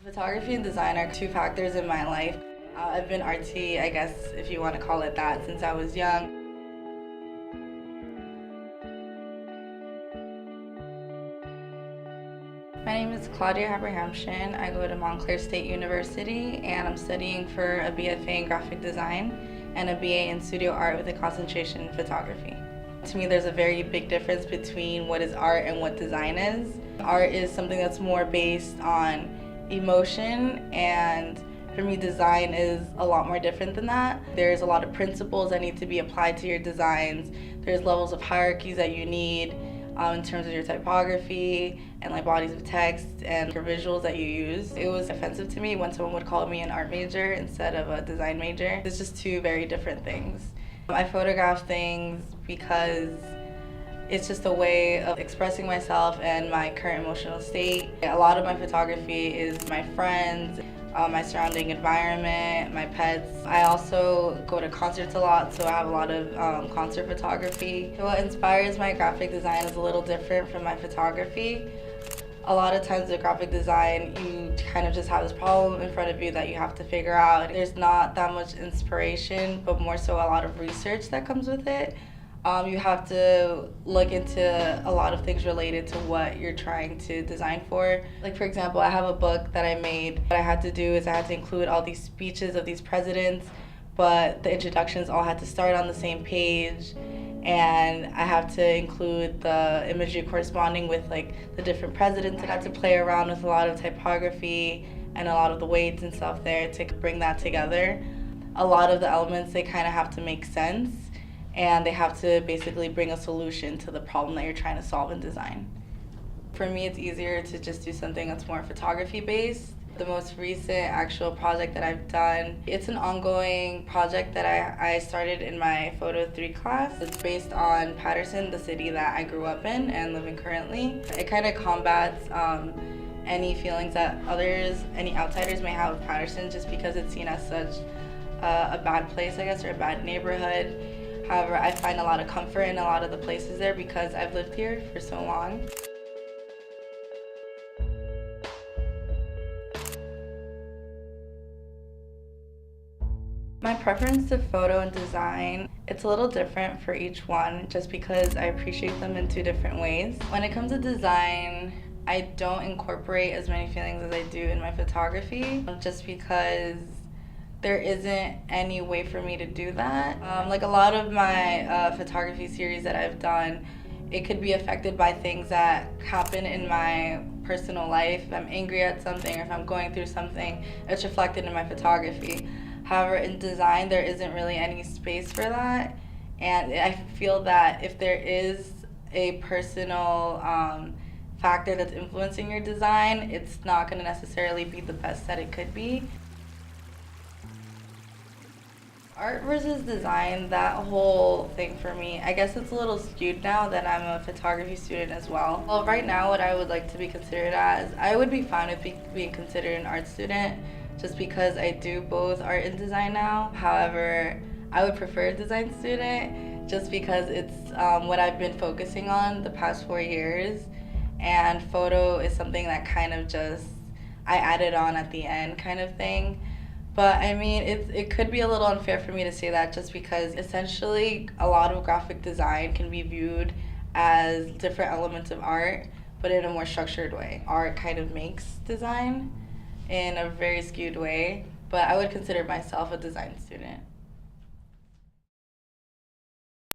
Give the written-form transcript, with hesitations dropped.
Photography and design are two factors in my life. I've been artsy, I guess, if you want to call it that, since I was young. My name is Claudia Habrahamshon. I go to Montclair State University and I'm studying for a BFA in graphic design and a BA in studio art with a concentration in photography. To me, there's a very big difference between what is art and what design is. Art is something that's more based on emotion, and for me, design is a lot more different than that. There's a lot of principles that need to be applied to your designs. There's levels of hierarchies that you need in terms of your typography and like bodies of text and your visuals that you use. It was offensive to me when someone would call me an art major instead of a design major. It's just two very different things. I photograph things because it's just a way of expressing myself and my current emotional state. A lot of my photography is my friends, my surrounding environment, my pets. I also go to concerts a lot, so I have a lot of concert photography. What inspires my graphic design is a little different from my photography. A lot of times with graphic design, you kind of just have this problem in front of you that you have to figure out. There's not that much inspiration, but more so a lot of research that comes with it. You have to look into a lot of things related to what you're trying to design for. Like, for example, I have a book that I made. What I had to do is I had to include all these speeches of these presidents, but the introductions all had to start on the same page, and I have to include the imagery corresponding with like the different presidents. I had to play around with a lot of typography and a lot of the weights and stuff there to bring that together. A lot of the elements, they kind of have to make sense, and they have to basically bring a solution to the problem that you're trying to solve in design. For me, it's easier to just do something that's more photography based. The most recent actual project that I've done, it's an ongoing project that I started in my Photo 3 class. It's based on Paterson, the city that I grew up in and live in currently. It kind of combats any feelings that any outsiders may have of Paterson, just because it's seen as such a bad place, I guess, or a bad neighborhood. However, I find a lot of comfort in a lot of the places there because I've lived here for so long. My preference to photo and design, it's a little different for each one just because I appreciate them in two different ways. When it comes to design, I don't incorporate as many feelings as I do in my photography just because there isn't any way for me to do that. Like a lot of my photography series that I've done, it could be affected by things that happen in my personal life. If I'm angry at something or if I'm going through something, it's reflected in my photography. However, in design, there isn't really any space for that. And I feel that if there is a personal factor that's influencing your design, it's not gonna necessarily be the best that it could be. Art versus design, that whole thing for me, I guess it's a little skewed now that I'm a photography student as well. Well, right now what I would like to be considered as, I would be fine with being considered an art student just because I do both art and design now. However, I would prefer a design student just because it's what I've been focusing on the past 4 years, and photo is something that kind of just, I added on at the end kind of thing. But I mean, it could be a little unfair for me to say that just because essentially a lot of graphic design can be viewed as different elements of art, but in a more structured way. Art kind of makes design in a very skewed way, but I would consider myself a design student.